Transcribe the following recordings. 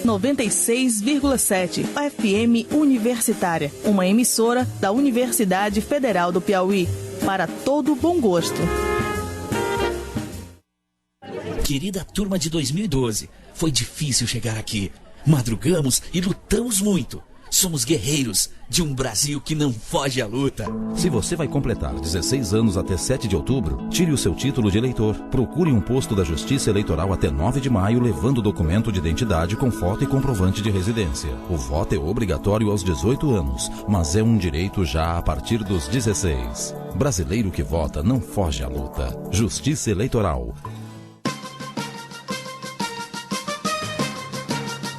96,7 FM Universitária, uma emissora da Universidade Federal do Piauí, para todo bom gosto. Querida turma de 2012, foi difícil chegar aqui. Madrugamos e lutamos muito. Somos guerreiros de um Brasil que não foge à luta. Se você vai completar 16 anos até 7 de outubro, tire o seu título de eleitor. Procure um posto da Justiça Eleitoral até 9 de maio, levando documento de identidade com foto e comprovante de residência. O voto é obrigatório aos 18 anos, mas é um direito já a partir dos 16. Brasileiro que vota não foge à luta. Justiça Eleitoral.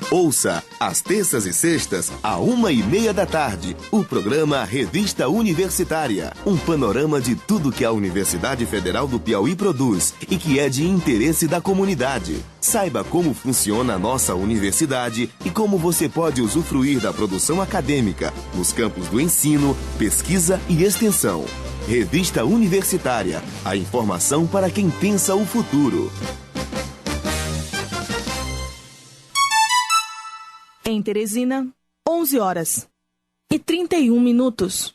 Ouça, às terças e sextas, à 1h30 da tarde, o programa Revista Universitária. Um panorama de tudo que a Universidade Federal do Piauí produz e que é de interesse da comunidade. Saiba como funciona a nossa universidade e como você pode usufruir da produção acadêmica nos campos do ensino, pesquisa e extensão. Revista Universitária, a informação para quem pensa o futuro. Em Teresina, 11h31.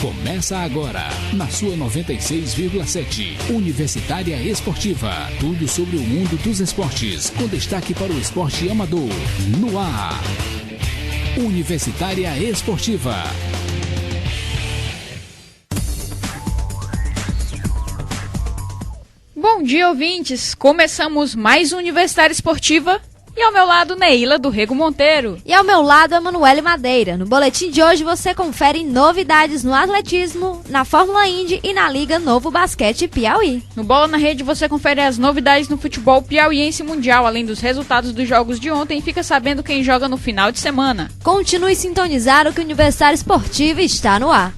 Começa agora, na sua 96,7, Universitária Esportiva. Tudo sobre o mundo dos esportes, com destaque para o esporte amador. No ar, Universitária Esportiva. Bom dia, ouvintes. Começamos mais Universitária Esportiva. E ao meu lado, Neila do Rego Monteiro. E ao meu lado, Emanuele Madeira. No boletim de hoje você confere novidades no atletismo, na Fórmula Indy e na Liga Novo Basquete Piauí. No Bola na Rede você confere as novidades no futebol piauiense mundial, além dos resultados dos jogos de ontem, e fica sabendo quem joga no final de semana. Continue sintonizado que o Universitário Esportivo está no ar.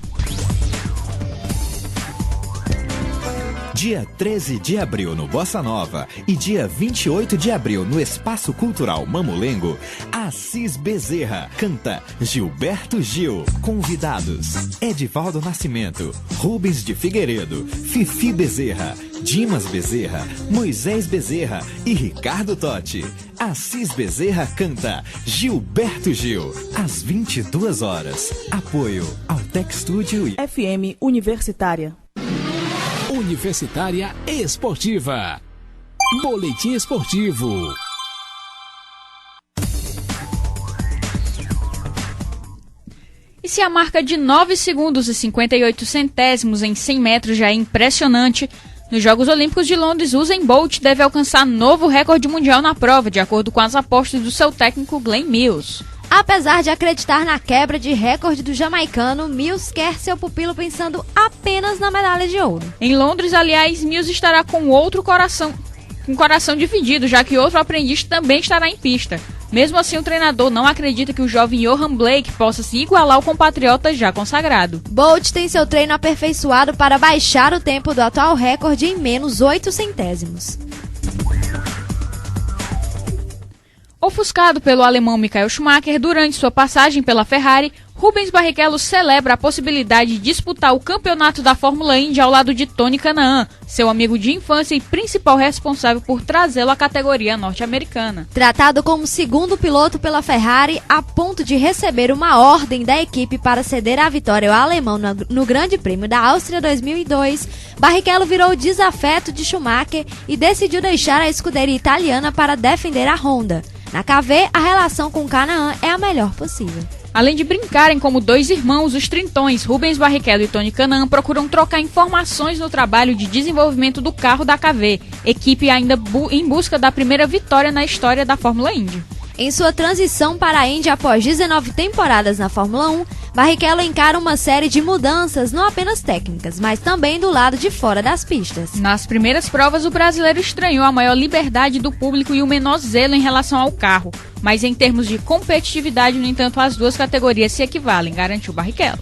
Dia 13 de abril no Bossa Nova e dia 28 de abril no Espaço Cultural Mamulengo, Assis Bezerra canta Gilberto Gil. Convidados: Edivaldo Nascimento, Rubens de Figueiredo, Fifi Bezerra, Dimas Bezerra, Moisés Bezerra e Ricardo Totti. Assis Bezerra canta Gilberto Gil, às 22 horas. Apoio ao Tech Studio e FM Universitária. Universitária Esportiva. Boletim Esportivo. E se a marca de 9 segundos e 58 centésimos em 100 metros já é impressionante, nos Jogos Olímpicos de Londres, Usain Bolt deve alcançar novo recorde mundial na prova, de acordo com as apostas do seu técnico Glenn Mills. Apesar de acreditar na quebra de recorde do jamaicano, Mills quer seu pupilo pensando apenas na medalha de ouro. Em Londres, aliás, Mills estará com coração dividido, já que outro aprendiz também estará em pista. Mesmo assim, o treinador não acredita que o jovem Johan Blake possa se igualar ao compatriota já consagrado. Bolt tem seu treino aperfeiçoado para baixar o tempo do atual recorde em menos 8 centésimos. Ofuscado pelo alemão Michael Schumacher durante sua passagem pela Ferrari, Rubens Barrichello celebra a possibilidade de disputar o campeonato da Fórmula Indy ao lado de Tony Kanaan, seu amigo de infância e principal responsável por trazê-lo à categoria norte-americana. Tratado como segundo piloto pela Ferrari, a ponto de receber uma ordem da equipe para ceder a vitória ao alemão no Grande Prêmio da Áustria 2002, Barrichello virou desafeto de Schumacher e decidiu deixar a escuderia italiana para defender a Honda. Na KV, a relação com Kanaan é a melhor possível. Além de brincarem como dois irmãos, os trintões Rubens Barrichello e Tony Kanaan procuram trocar informações no trabalho de desenvolvimento do carro da KV, equipe ainda em busca da primeira vitória na história da Fórmula Indy. Em sua transição para a Indy após 19 temporadas na Fórmula 1, Barrichello encara uma série de mudanças não apenas técnicas, mas também do lado de fora das pistas. Nas primeiras provas, o brasileiro estranhou a maior liberdade do público e o menor zelo em relação ao carro. Mas em termos de competitividade, no entanto, as duas categorias se equivalem, garantiu Barrichello.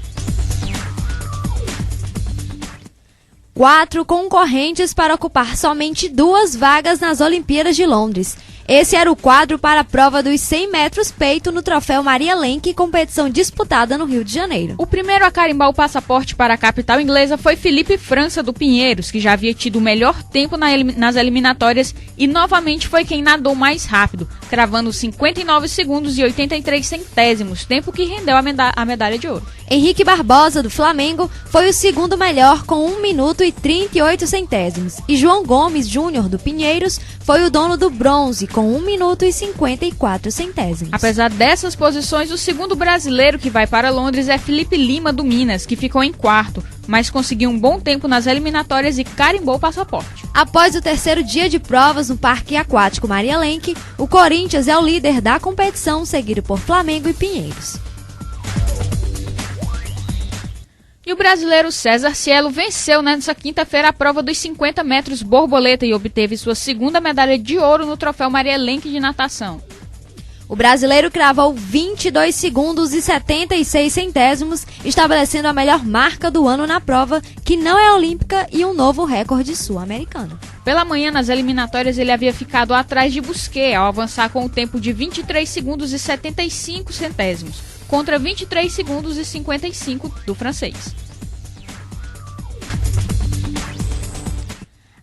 4 concorrentes para ocupar somente 2 vagas nas Olimpíadas de Londres. Esse era o quadro para a prova dos 100 metros peito no Troféu Maria Lenk, competição disputada no Rio de Janeiro. O primeiro a carimbar o passaporte para a capital inglesa foi Felipe França do Pinheiros, que já havia tido o melhor tempo nas eliminatórias e novamente foi quem nadou mais rápido, cravando 59 segundos e 83 centésimos, tempo que rendeu a medalha de ouro. Henrique Barbosa, do Flamengo, foi o segundo melhor com 1 minuto e 38 centésimos. E João Gomes Júnior, do Pinheiros, foi o dono do bronze, com 1 minuto e 54 centésimos. Apesar dessas posições, o segundo brasileiro que vai para Londres é Felipe Lima, do Minas, que ficou em quarto, mas conseguiu um bom tempo nas eliminatórias e carimbou o passaporte. Após o terceiro dia de provas no Parque Aquático Maria Lenk, o Corinthians é o líder da competição, seguido por Flamengo e Pinheiros. E o brasileiro César Cielo venceu nesta quinta-feira a prova dos 50 metros borboleta e obteve sua segunda medalha de ouro no Troféu Maria Lenk de natação. O brasileiro cravou 22 segundos e 76 centésimos, estabelecendo a melhor marca do ano na prova, que não é olímpica, e um novo recorde sul-americano. Pela manhã, nas eliminatórias, ele havia ficado atrás de Busquet, ao avançar com o tempo de 23 segundos e 75 centésimos, contra 23 segundos e 55 do francês.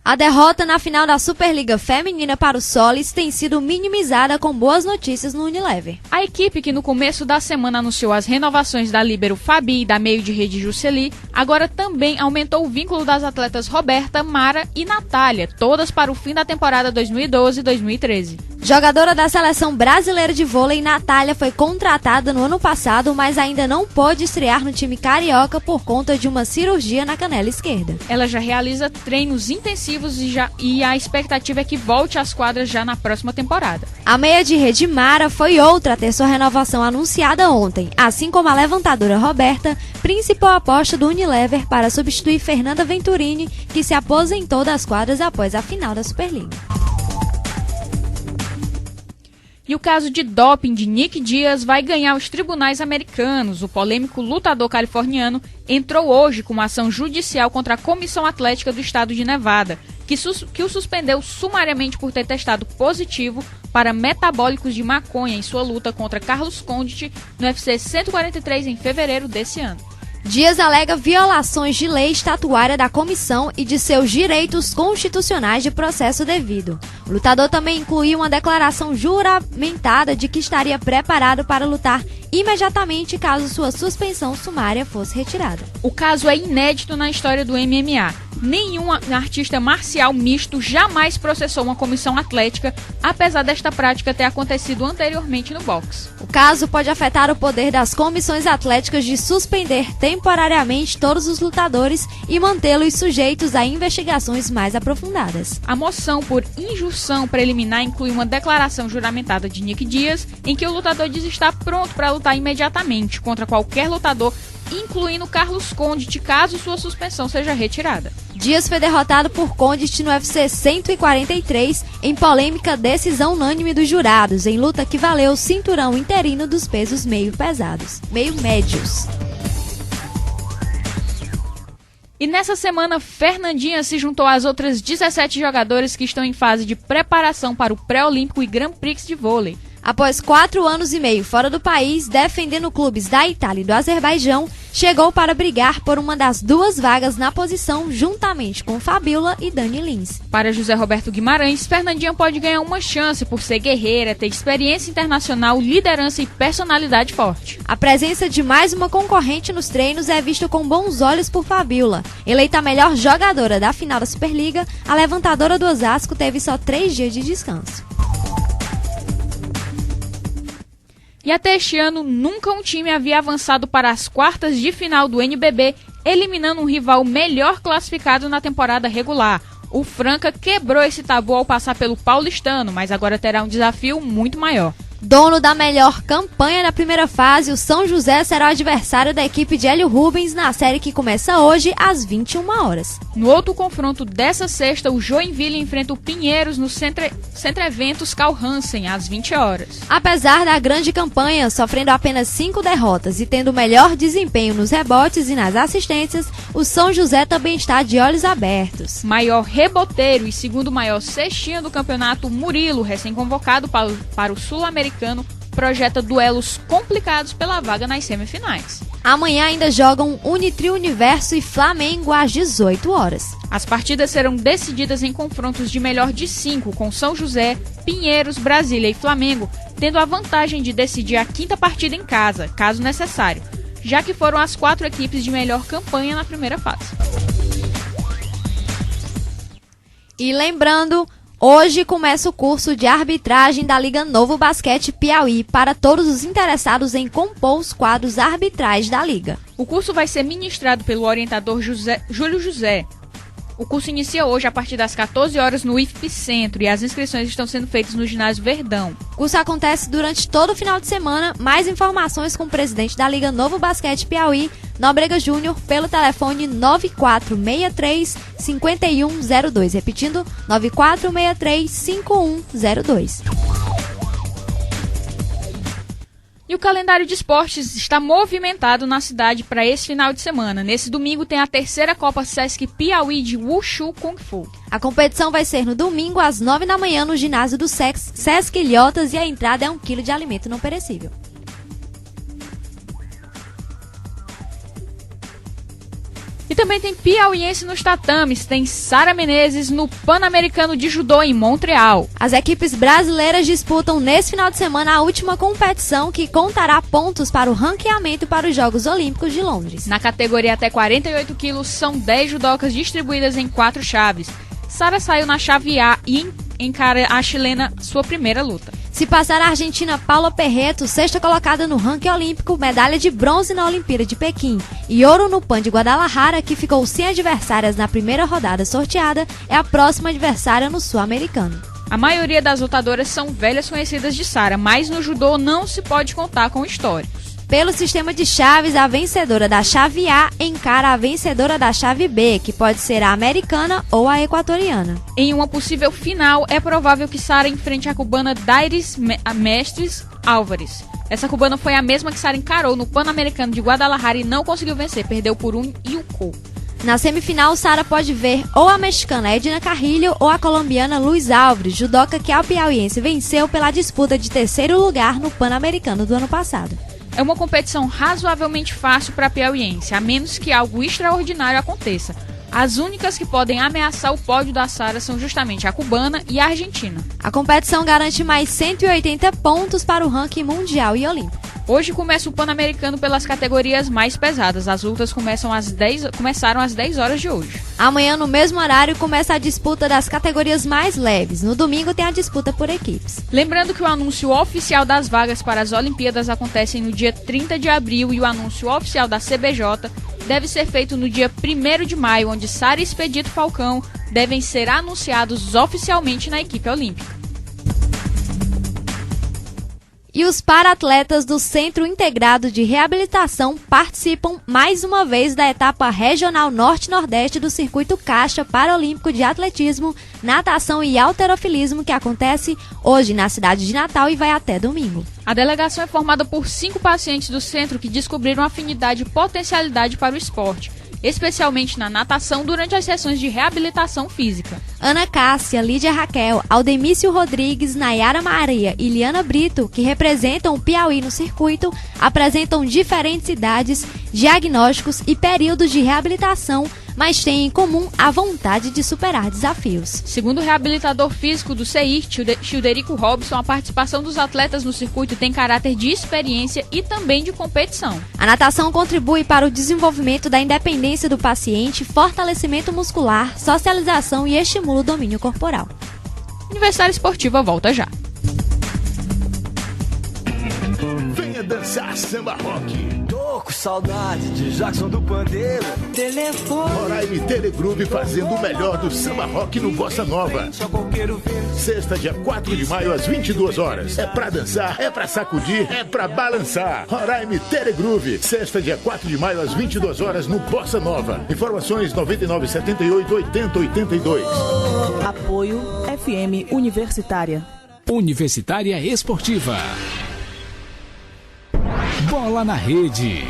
A derrota na final da Superliga Feminina para o Solis tem sido minimizada com boas notícias no Unilever. A equipe, que no começo da semana anunciou as renovações da líbero Fabi e da meio de rede Juceli, agora também aumentou o vínculo das atletas Roberta, Mara e Natália, todas para o fim da temporada 2012-2013. Jogadora da seleção brasileira de vôlei, Natália foi contratada no ano passado, mas ainda não pôde estrear no time carioca por conta de uma cirurgia na canela esquerda. Ela já realiza treinos intensivos e a expectativa é que volte às quadras já na próxima temporada. A meia de rede Mara foi outra a ter sua renovação anunciada ontem, assim como a levantadora Roberta, principal aposta do Unilever para substituir Fernanda Venturini, que se aposentou das quadras após a final da Superliga. E o caso de doping de Nick Diaz vai ganhar os tribunais americanos. O polêmico lutador californiano entrou hoje com uma ação judicial contra a Comissão Atlética do Estado de Nevada, que o suspendeu sumariamente por ter testado positivo para metabólicos de maconha em sua luta contra Carlos Condit no UFC 143 em fevereiro desse ano. Dias alega violações de lei estatuária da comissão e de seus direitos constitucionais de processo devido. O lutador também incluiu uma declaração juramentada de que estaria preparado para lutar imediatamente caso sua suspensão sumária fosse retirada. O caso é inédito na história do MMA. Nenhum artista marcial misto jamais processou uma comissão atlética, apesar desta prática ter acontecido anteriormente no boxe. O caso pode afetar o poder das comissões atléticas de suspender temporariamente todos os lutadores e mantê-los sujeitos a investigações mais aprofundadas. A moção por injunção preliminar inclui uma declaração juramentada de Nick Diaz, em que o lutador diz estar pronto para lutar imediatamente contra qualquer lutador, incluindo Carlos Condit, caso sua suspensão seja retirada. Dias foi derrotado por Condit no UFC 143 em polêmica decisão unânime dos jurados, em luta que valeu o cinturão interino dos pesos meio médios. E nessa semana, Fernandinha se juntou às outras 17 jogadoras que estão em fase de preparação para o pré-olímpico e Grand Prix de vôlei. Após 4 anos e meio fora do país, defendendo clubes da Itália e do Azerbaijão, chegou para brigar por uma das 2 vagas na posição, juntamente com Fabiola e Dani Lins. Para José Roberto Guimarães, Fernandinha pode ganhar uma chance por ser guerreira, ter experiência internacional, liderança e personalidade forte. A presença de mais uma concorrente nos treinos é vista com bons olhos por Fabiola. Eleita a melhor jogadora da final da Superliga, a levantadora do Osasco teve só 3 dias de descanso. E até este ano, nunca um time havia avançado para as quartas de final do NBB, eliminando um rival melhor classificado na temporada regular. O Franca quebrou esse tabu ao passar pelo Paulistano, mas agora terá um desafio muito maior. Dono da melhor campanha na primeira fase, o São José será o adversário da equipe de Hélio Rubens na série que começa hoje às 21 horas. No outro confronto dessa sexta, o Joinville enfrenta o Pinheiros no Centro Eventos Carl Hansen às 20 horas. Apesar da grande campanha, sofrendo apenas 5 derrotas e tendo melhor desempenho nos rebotes e nas assistências, o São José também está de olhos abertos. Maior reboteiro e segundo maior cestinha do campeonato, Murilo, recém-convocado para o Sul-Americano, projeta duelos complicados pela vaga nas semifinais. Amanhã ainda jogam Unitrio Universo e Flamengo às 18 horas. As partidas serão decididas em confrontos de melhor de 5, com São José, Pinheiros, Brasília e Flamengo, tendo a vantagem de decidir a quinta partida em casa, caso necessário, já que foram as 4 equipes de melhor campanha na primeira fase. E lembrando, hoje começa o curso de arbitragem da Liga Novo Basquete Piauí para todos os interessados em compor os quadros arbitrais da Liga. O curso vai ser ministrado pelo orientador Júlio José. O curso inicia hoje a partir das 14 horas no IFP Centro e as inscrições estão sendo feitas no ginásio Verdão. O curso acontece durante todo o final de semana. Mais informações com o presidente da Liga Novo Basquete Piauí, Nóbrega Júnior, pelo telefone 9463-5102. Repetindo, 9463-5102. E o calendário de esportes está movimentado na cidade para esse final de semana. Nesse domingo tem a terceira Copa Sesc Piauí de Wushu Kung Fu. A competição vai ser no domingo às 9 da manhã no ginásio do Sesc Ilhotas e a entrada é 1 kg de alimento não perecível. E também tem piauiense nos tatames, tem Sara Menezes no Pan-Americano de Judô em Montreal. As equipes brasileiras disputam nesse final de semana a última competição que contará pontos para o ranqueamento para os Jogos Olímpicos de Londres. Na categoria até 48 quilos, são 10 judocas distribuídas em 4 chaves. Sara saiu na chave A e encara a chilena sua primeira luta. Se passar a argentina Paula Perreto, sexta colocada no ranking olímpico, medalha de bronze na Olimpíada de Pequim e ouro no Pan de Guadalajara, que ficou sem adversárias na primeira rodada sorteada, é a próxima adversária no Sul-Americano. A maioria das lutadoras são velhas conhecidas de Sara, mas no judô não se pode contar com históricos. Pelo sistema de chaves, a vencedora da chave A encara a vencedora da chave B, que pode ser a americana ou a equatoriana. Em uma possível final, é provável que Sara enfrente a cubana Dairis Mestres Álvares. Essa cubana foi a mesma que Sara encarou no Pan-Americano de Guadalajara e não conseguiu vencer, perdeu por 1 yuko. Na semifinal, Sara pode ver ou a mexicana Edna Carrillo ou a colombiana Luiz Álvares, judoca que a piauiense venceu pela disputa de terceiro lugar no Pan-Americano do ano passado. É uma competição razoavelmente fácil para a piauiense, a menos que algo extraordinário aconteça. As únicas que podem ameaçar o pódio da Sara são justamente a cubana e a argentina. A competição garante mais 180 pontos para o ranking mundial e olímpico. Hoje começa o Pan-Americano pelas categorias mais pesadas. As lutas começaram às 10 horas de hoje. Amanhã, no mesmo horário, começa a disputa das categorias mais leves. No domingo tem a disputa por equipes. Lembrando que o anúncio oficial das vagas para as Olimpíadas acontece no dia 30 de abril e o anúncio oficial da CBJ deve ser feito no dia 1º de maio, onde Sara e Expedito Falcão devem ser anunciados oficialmente na equipe olímpica. E os para-atletas do Centro Integrado de Reabilitação participam mais uma vez da etapa regional Norte-Nordeste do Circuito Caixa Paralímpico de Atletismo, Natação e Halterofilismo, que acontece hoje na cidade de Natal e vai até domingo. A delegação é formada por 5 pacientes do centro que descobriram afinidade e potencialidade para o esporte, especialmente na natação durante as sessões de reabilitação física. Ana Cássia, Lídia Raquel, Aldemício Rodrigues, Nayara Maria e Liana Brito, que representam o Piauí no circuito, apresentam diferentes idades, diagnósticos e períodos de reabilitação, mas têm em comum a vontade de superar desafios. Segundo o reabilitador físico do CEIR, Childerico Robson, a participação dos atletas no circuito tem caráter de experiência e também de competição. A natação contribui para o desenvolvimento da independência do paciente, fortalecimento muscular, socialização e estimula o domínio corporal. Aniversário Esportiva volta já. Venha dançar samba rock. Tô com Saudade de Jackson do Pandeiro. Telefone. Roraima e Telegroove fazendo o melhor do samba rock no Bossa Nova. Sexta, dia 4 de maio, às 22 horas. É pra dançar, é pra sacudir, é pra balançar. Roraima e Telegroove. Sexta, dia 4 de maio, às 22 horas, no Bossa Nova. Informações 9978-8082. Apoio FM Universitária. Universitária Esportiva. Bola na Rede.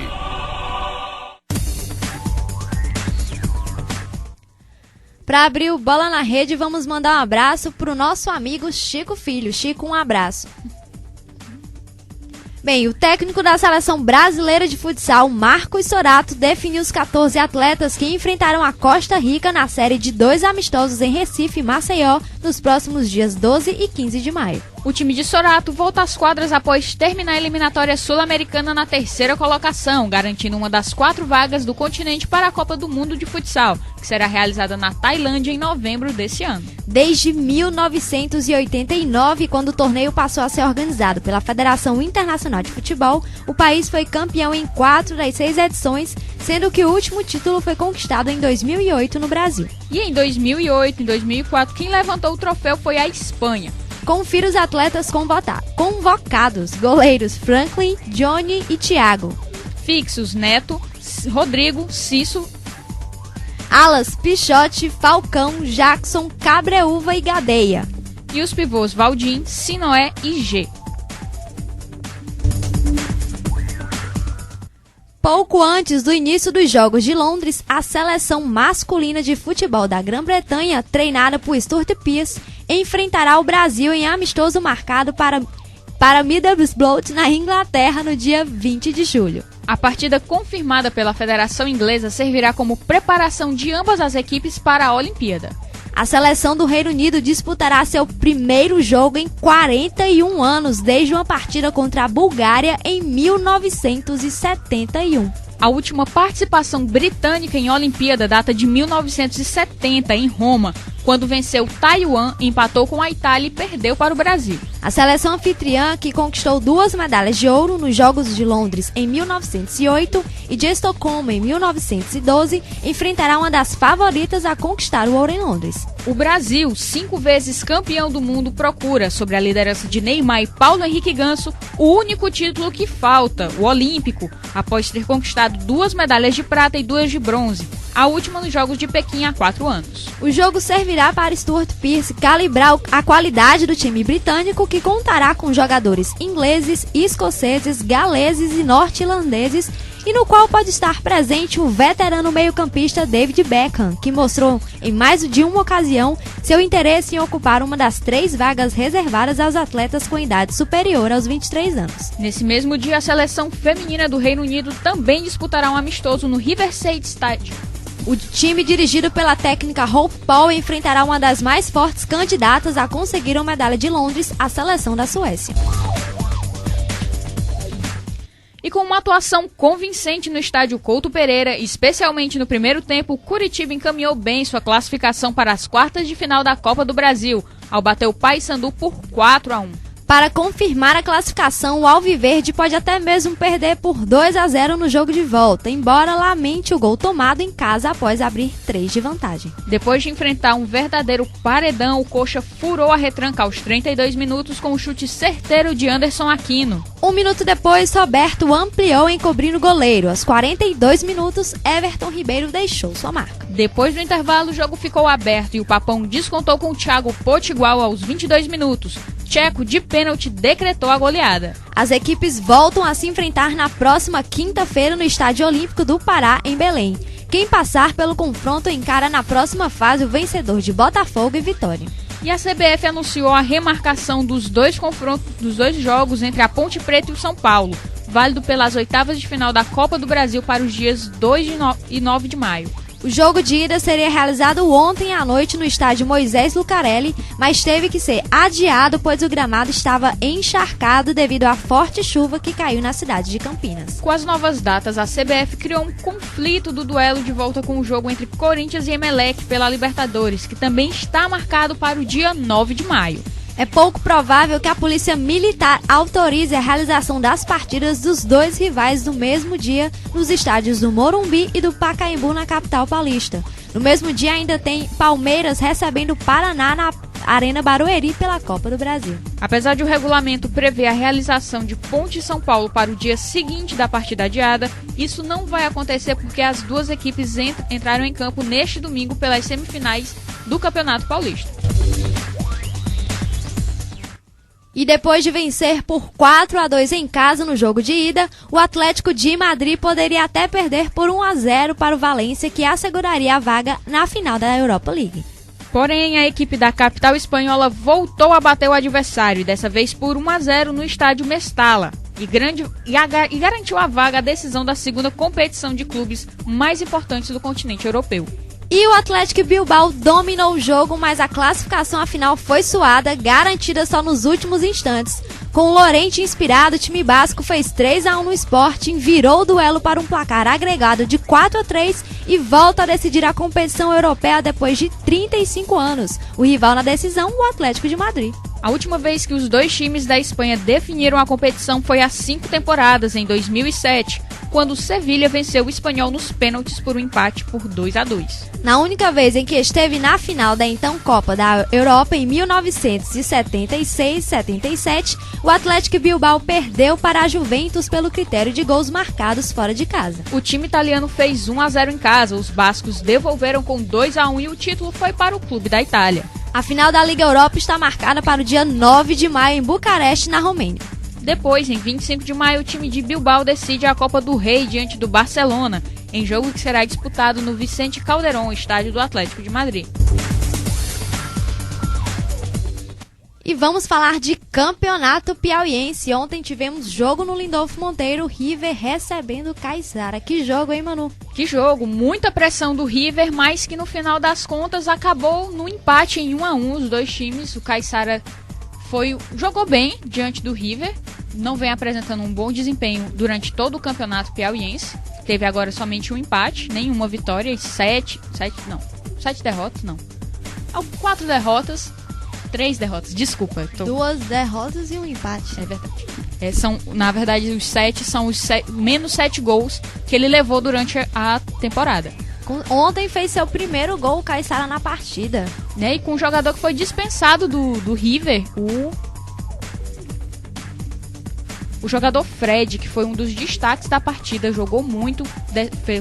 Para abrir o Bola na Rede, vamos mandar um abraço pro nosso amigo Chico Filho. Chico, um abraço. Bem, o técnico da Seleção Brasileira de Futsal, Marcos Sorato, definiu os 14 atletas que enfrentarão a Costa Rica na série de 2 amistosos em Recife e Maceió nos próximos dias 12 e 15 de maio. O time de Sorato volta às quadras após terminar a eliminatória sul-americana na 3ª colocação, garantindo uma das 4 vagas do continente para a Copa do Mundo de Futsal, que será realizada na Tailândia em novembro desse ano. Desde 1989, quando o torneio passou a ser organizado pela Federação Internacional de Futebol, o país foi campeão em 4 das 6 edições, sendo que o último título foi conquistado em 2008 no Brasil. E em 2008 e 2004, quem levantou o troféu foi a Espanha. Confira os atletas convocados: goleiros Franklin, Johnny e Thiago. Fixos: Neto, Rodrigo, Cício. Alas: Pichote, Falcão, Jackson, Cabreúva e Gadeia. E os pivôs: Valdim, Sinoé e G. Pouco antes do início dos Jogos de Londres, a seleção masculina de futebol da Grã-Bretanha, treinada por Stuart Pearce, enfrentará o Brasil em amistoso marcado para Middlesbrough, na Inglaterra, no dia 20 de julho. A partida confirmada pela Federação Inglesa servirá como preparação de ambas as equipes para a Olimpíada. A seleção do Reino Unido disputará seu primeiro jogo em 41 anos, desde uma partida contra a Bulgária em 1971. A última participação britânica em Olimpíada data de 1970, em Roma, quando venceu Taiwan, empatou com a Itália e perdeu para o Brasil. A seleção anfitriã, que conquistou 2 medalhas de ouro nos Jogos de Londres em 1908 e de Estocolmo em 1912, enfrentará uma das favoritas a conquistar o ouro em Londres. O Brasil, 5 vezes campeão do mundo, procura, sob a liderança de Neymar e Paulo Henrique Ganso, o único título que falta, o olímpico, após ter conquistado 2 medalhas de prata e 2 de bronze, a última nos Jogos de Pequim há 4 anos. O jogo servirá para Stuart Pearce calibrar a qualidade do time britânico, que contará com jogadores ingleses, escoceses, galeses e norte-irlandeses, e no qual pode estar presente o veterano meio-campista David Beckham, que mostrou em mais de uma ocasião seu interesse em ocupar uma das 3 vagas reservadas aos atletas com idade superior aos 23 anos. Nesse mesmo dia, a seleção feminina do Reino Unido também disputará um amistoso no Riverside Stadium. O time dirigido pela técnica Hope Paul enfrentará uma das mais fortes candidatas a conseguir uma medalha de Londres, a seleção da Suécia. E com uma atuação convincente no estádio Couto Pereira, especialmente no primeiro tempo, o Curitiba encaminhou bem sua classificação para as quartas de final da Copa do Brasil, ao bater o Paysandu por 4-1. Para confirmar a classificação, o Alviverde pode até mesmo perder por 2-0 no jogo de volta, embora lamente o gol tomado em casa após abrir 3 de vantagem. Depois de enfrentar um verdadeiro paredão, o Coxa furou a retranca aos 32 minutos com um chute certeiro de Anderson Aquino. 1 minuto depois, Roberto ampliou encobrindo o goleiro. Aos 42 minutos, Everton Ribeiro deixou sua marca. Depois do intervalo, o jogo ficou aberto e o Papão descontou com o Thiago Potigual aos 22 minutos. Tcheco, de pênalti, decretou a goleada. As equipes voltam a se enfrentar na próxima quinta-feira no Estádio Olímpico do Pará, em Belém. Quem passar pelo confronto encara na próxima fase o vencedor de Botafogo e Vitória. E a CBF anunciou a remarcação dos 2 jogos entre a Ponte Preta e o São Paulo, válido pelas oitavas de final da Copa do Brasil para os dias 2 e 9 de maio. O jogo de ida seria realizado ontem à noite no estádio Moisés Lucarelli, mas teve que ser adiado pois o gramado estava encharcado devido à forte chuva que caiu na cidade de Campinas. Com as novas datas, a CBF criou um conflito do duelo de volta com o jogo entre Corinthians e Emelec pela Libertadores, que também está marcado para o dia 9 de maio. é pouco provável que a polícia militar autorize a realização das partidas dos dois rivais no mesmo dia nos estádios do Morumbi e do Pacaembu, na capital paulista. No mesmo dia ainda tem Palmeiras recebendo o Paraná na Arena Barueri pela Copa do Brasil. Apesar de o regulamento prever a realização de Ponte e São Paulo para o dia seguinte da partida adiada, isso não vai acontecer porque as duas equipes entraram em campo neste domingo pelas semifinais do Campeonato Paulista. E depois de vencer por 4-2 em casa no jogo de ida, o Atlético de Madrid poderia até perder por 1-0 para o Valência, que asseguraria a vaga na final da Europa League. Porém, a equipe da capital espanhola voltou a bater o adversário, dessa vez por 1-0 no estádio Mestalla, e garantiu a vaga à decisão da segunda competição de clubes mais importantes do continente europeu. E o Atlético Bilbao dominou o jogo, mas a classificação afinal foi suada, garantida só nos últimos instantes. Com o Lorente inspirado, o time basco fez 3-1 no Sporting, virou o duelo para um placar agregado de 4-3 e volta a decidir a competição europeia depois de 35 anos. O rival na decisão, o Atlético de Madrid. A última vez que os dois times da Espanha definiram a competição foi há 5 temporadas, em 2007, quando o Sevilha venceu o Espanhol nos pênaltis por um empate por 2-2. Na única vez em que esteve na final da então Copa da Europa, em 1976-77, o Atlético Bilbao perdeu para a Juventus pelo critério de gols marcados fora de casa. O time italiano fez 1-0 em casa, os bascos devolveram com 2-1 e o título foi para o clube da Itália. A final da Liga Europa está marcada para o dia 9 de maio em Bucareste, na Romênia. Depois, em 25 de maio, o time de Bilbao decide a Copa do Rei diante do Barcelona, em jogo que será disputado no Vicente Calderón, estádio do Atlético de Madrid. E vamos falar de campeonato piauiense. Ontem tivemos jogo no Lindolfo Monteiro, River recebendo o Caiçara. Que jogo, hein, Manu? Que jogo, muita pressão do River, mas que no final das contas acabou no empate em 1-1, os dois times. O Caiçara jogou bem diante do River, não vem apresentando um bom desempenho durante todo o campeonato piauiense. Teve agora somente um empate, nenhuma vitória e 7 derrotas, não. 4 derrotas, 3 derrotas, desculpa. 2 derrotas e um empate. É verdade. Na verdade, os 7 são os menos 7 gols que ele levou durante a temporada. Ontem fez seu primeiro gol, o Caiçara, na partida. E com um jogador que foi dispensado do River, o jogador Fred, que foi um dos destaques da partida, jogou muito,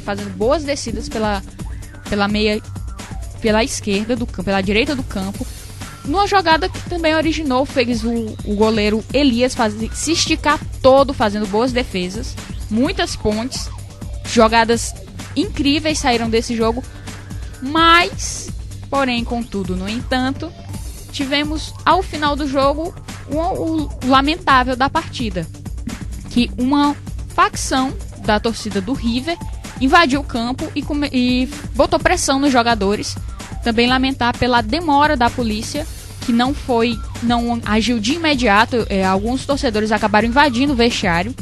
fazendo boas descidas pela esquerda do campo, pela direita do campo. Numa jogada que também originou, fez o goleiro Elias se esticar todo, fazendo boas defesas, muitas pontes, jogadas incríveis saíram desse jogo, mas, porém, contudo, no entanto, tivemos ao final do jogo o lamentável da partida, que uma facção da torcida do River invadiu o campo e botou pressão nos jogadores. Também lamentar pela demora da polícia, que não agiu de imediato. Alguns torcedores acabaram invadindo o vestiário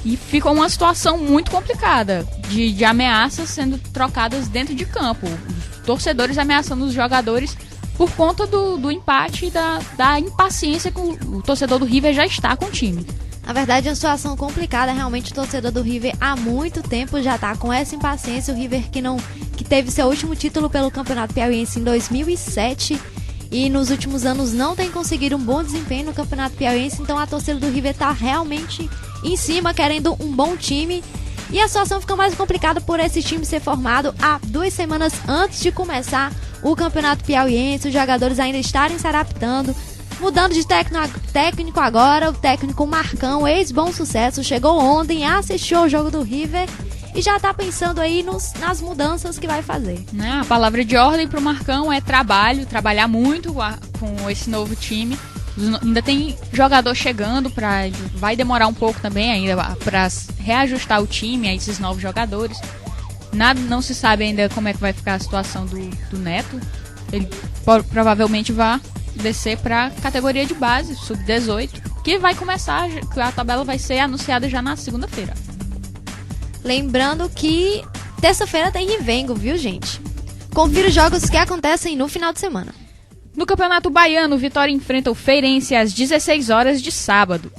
e ficou uma situação muito complicada de ameaças sendo trocadas dentro de campo. Os torcedores ameaçando os jogadores por conta do empate e da impaciência que o torcedor do River já está com o time. Na verdade, é uma situação complicada. Realmente, o torcedor do River há muito tempo já está com essa impaciência. O River que teve seu último título pelo Campeonato Piauiense em 2007 e nos últimos anos não tem conseguido um bom desempenho no Campeonato Piauiense. Então, a torcida do River está realmente em cima, querendo um bom time. E a situação fica mais complicada por esse time ser formado há 2 semanas antes de começar o Campeonato Piauiense. Os jogadores ainda estarem se adaptando. Mudando de técnico agora, o técnico Marcão, ex-Bom Sucesso, chegou ontem, assistiu ao jogo do River e já está pensando aí nas mudanças que vai fazer. A palavra de ordem para o Marcão é trabalhar muito com esse novo time. Ainda tem jogador chegando, vai demorar um pouco também ainda para reajustar o time a esses novos jogadores. Não se sabe ainda como é que vai ficar a situação do Neto. Ele provavelmente vai descer para categoria de base, sub-18, que vai começar, que a tabela vai ser anunciada já na segunda-feira. Lembrando que terça-feira tem Rivengo, viu, gente? Confira os jogos que acontecem no final de semana. No Campeonato Baiano, o Vitória enfrenta o Feirense às 16 horas de sábado.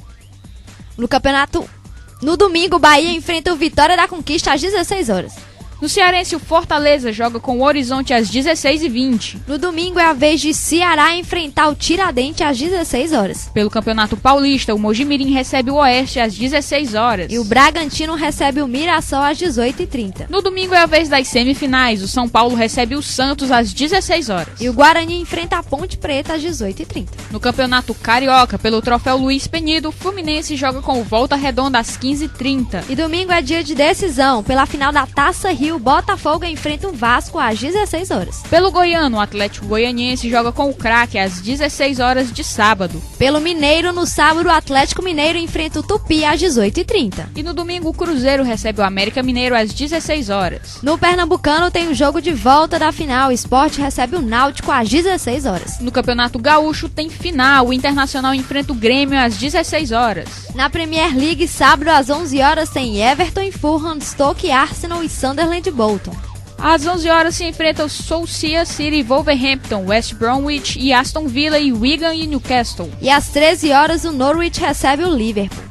No domingo, o Bahia enfrenta o Vitória da Conquista às 16 horas. No Cearense, o Fortaleza joga com o Horizonte às 16h20. No domingo é a vez de Ceará enfrentar o Tiradentes às 16 horas. Pelo Campeonato Paulista, o Mojimirim recebe o Oeste às 16 horas. E o Bragantino recebe o Mirassol às 18h30. No domingo é a vez das semifinais. O São Paulo recebe o Santos às 16 horas. E o Guarani enfrenta a Ponte Preta às 18h30. No Campeonato Carioca, pelo troféu Luiz Penido, o Fluminense joga com o Volta Redonda às 15h30. E domingo é dia de decisão. Pela final da Taça Rio, o Botafogo enfrenta o Vasco às 16 horas. Pelo Goiano, o Atlético Goianiense joga com o Craque às 16 horas de sábado. Pelo Mineiro, no sábado, o Atlético Mineiro enfrenta o Tupi às 18h30. E no domingo, o Cruzeiro recebe o América Mineiro às 16 horas. No Pernambucano, tem o jogo de volta da final. O Sport recebe o Náutico às 16 horas. No Campeonato Gaúcho, tem final. O Internacional enfrenta o Grêmio às 16 horas. Na Premier League, sábado às 11 horas, tem Everton e Fulham, Stoke, Arsenal e Sunderland de Bolton. Às 11 horas se enfrentam Swansea City, Wolverhampton, West Bromwich e Aston Villa e Wigan e Newcastle. E às 13 horas o Norwich recebe o Liverpool.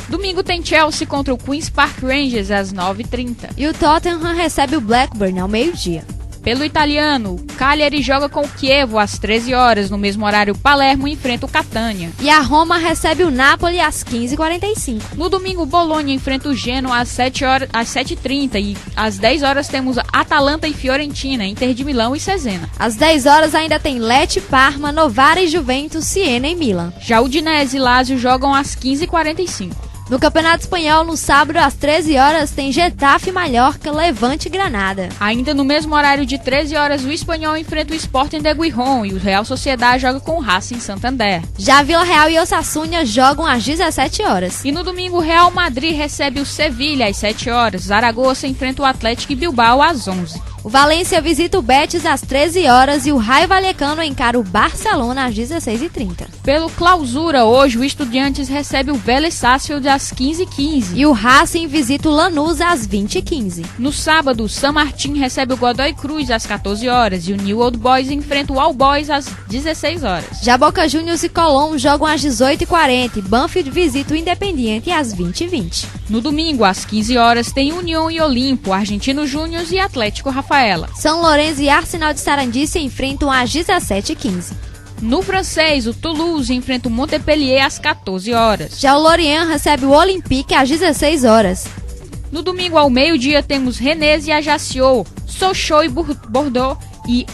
Domingo tem Chelsea contra o Queen's Park Rangers às 9h30. E o Tottenham recebe o Blackburn ao meio-dia. Pelo italiano, o Cagliari joga com o Chievo às 13 horas. No mesmo horário, o Palermo enfrenta o Catania. E a Roma recebe o Napoli às 15h45. No domingo, o Bologna enfrenta o Genoa às 7h30. E às 10 horas temos Atalanta e Fiorentina, Inter de Milão e Cesena. Às 10 horas ainda tem Lecce, Parma, Novara e Juventus, Siena e Milan. Já Udinese e Lazio jogam às 15h45. No Campeonato Espanhol, no sábado, às 13 horas, tem Getafe, Mallorca, Levante e Granada. Ainda no mesmo horário de 13 horas, o Espanhol enfrenta o Sporting de Gijón e o Real Sociedad joga com o Racing Santander. Já Vila Real e Osasuna jogam às 17 horas. E no domingo, o Real Madrid recebe o Sevilha às 7 horas. Zaragoza enfrenta o Atlético e Bilbao às 11. O Valência visita o Betis às 13 horas e o Raio Vallecano encara o Barcelona às 16h30. Pelo Clausura, hoje o Estudiantes recebe o Vélez Sarsfield às 15h15. E o Racing visita o Lanús às 20h15. No sábado, o San Martín recebe o Godoy Cruz às 14 horas e o New Old Boys enfrenta o All Boys às 16 horas. Já Boca Juniors e Colón jogam às 18h40 e Banfield visita o Independiente às 20h20. No domingo, às 15 horas, tem União e Olimpo, Argentino Júnior e Atlético Rafaela. São Lourenço e Arsenal de Sarandi se enfrentam às 17h15. No francês, o Toulouse enfrenta o Montpellier às 14 horas. Já o Lorient recebe o Olympique às 16 horas. No domingo, ao meio-dia, temos Rennes e Ajaccio, Sochaux e Bordeaux e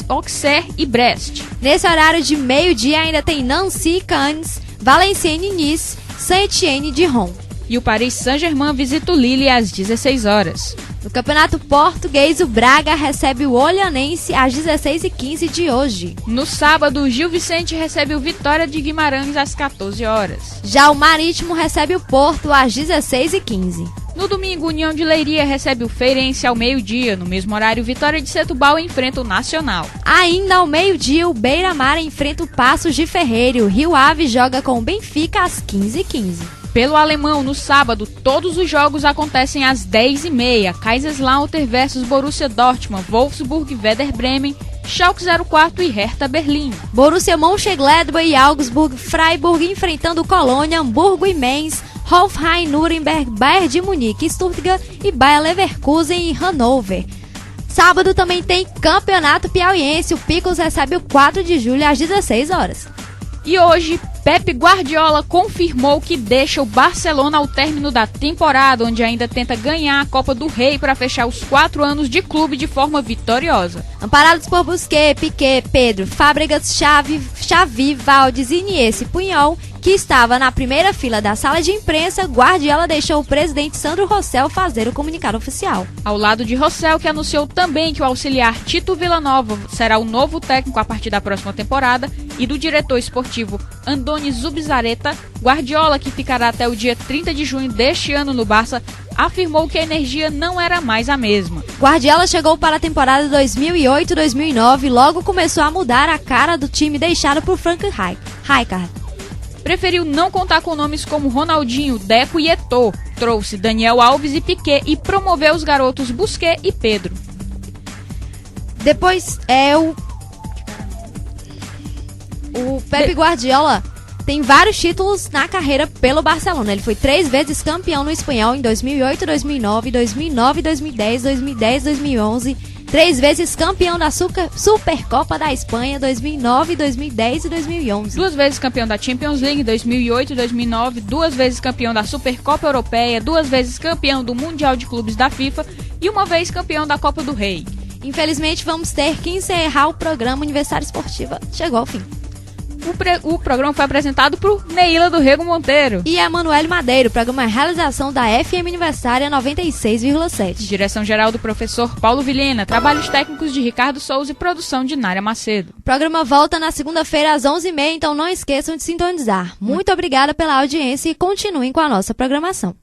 Auxerre e Brest. Nesse horário de meio-dia ainda tem Nancy, Cannes, Valenciennes, Nice, Saint-Étienne e Dijon. E o Paris Saint-Germain visita o Lille às 16 horas. No Campeonato Português, o Braga recebe o Olhanense às 16h15 de hoje. No sábado, o Gil Vicente recebe o Vitória de Guimarães às 14 horas. Já o Marítimo recebe o Porto às 16h15. No domingo, o União de Leiria recebe o Feirense ao meio-dia. No mesmo horário, o Vitória de Setúbal enfrenta o Nacional. Ainda ao meio-dia, o Beira-Mar enfrenta o Passos de Ferreira. O Rio Ave joga com o Benfica às 15h15. Pelo alemão, no sábado, todos os jogos acontecem às 10h30. Kaiserslautern versus Borussia Dortmund, Wolfsburg, Werder Bremen, Schalke 04 e Hertha Berlim. Borussia Mönchengladbach e Augsburg, Freiburg enfrentando Colônia, Hamburgo e Mainz, Hoffenheim, Nuremberg, Bayern de Munique, Stuttgart e Bayer Leverkusen e Hannover. Sábado também tem Campeonato Piauiense. O Picos recebe o 4 de julho às 16 horas. E hoje, Pep Guardiola confirmou que deixa o Barcelona ao término da temporada, onde ainda tenta ganhar a Copa do Rei para fechar os 4 anos de clube de forma vitoriosa. Amparados por Busquets, Piqué, Pedro, Fábregas, Xavi, Valdes, Iniesta e Puyol, que estava na primeira fila da sala de imprensa, Guardiola deixou o presidente Sandro Rosell fazer o comunicado oficial. Ao lado de Rosell, que anunciou também que o auxiliar Tito Villanova será o novo técnico a partir da próxima temporada, e do diretor esportivo Andoni Zubizarreta, Guardiola, que ficará até o dia 30 de junho deste ano no Barça, afirmou que a energia não era mais a mesma. Guardiola chegou para a temporada 2008-2009 e logo começou a mudar a cara do time deixado por Frank Rijkaard. Preferiu não contar com nomes como Ronaldinho, Deco e Eto'o. Trouxe Daniel Alves e Piqué e promoveu os garotos Busquets e Pedro. Depois O Pepe Guardiola tem vários títulos na carreira pelo Barcelona. Ele foi 3 vezes campeão no espanhol em 2008, 2009, 2009, 2010, 2010, 2011. 3 vezes campeão da Supercopa da Espanha 2009, 2010 e 2011. 2 vezes campeão da Champions League 2008 e 2009. 2 vezes campeão da Supercopa Europeia. 2 vezes campeão do Mundial de Clubes da FIFA. E 1 vez campeão da Copa do Rei. Infelizmente, vamos ter que encerrar o programa Universitário Esportiva. Chegou ao fim. O programa foi apresentado por Neila do Rego Monteiro e Emanuele Madeiro. O programa é realização da FM Universitária 96,7. Direção-geral do professor Paulo Vilhena. Trabalhos técnicos de Ricardo Souza e produção de Nária Macedo. O programa volta na segunda-feira às 11h30, então não esqueçam de sintonizar. Muito obrigada pela audiência e continuem com a nossa programação.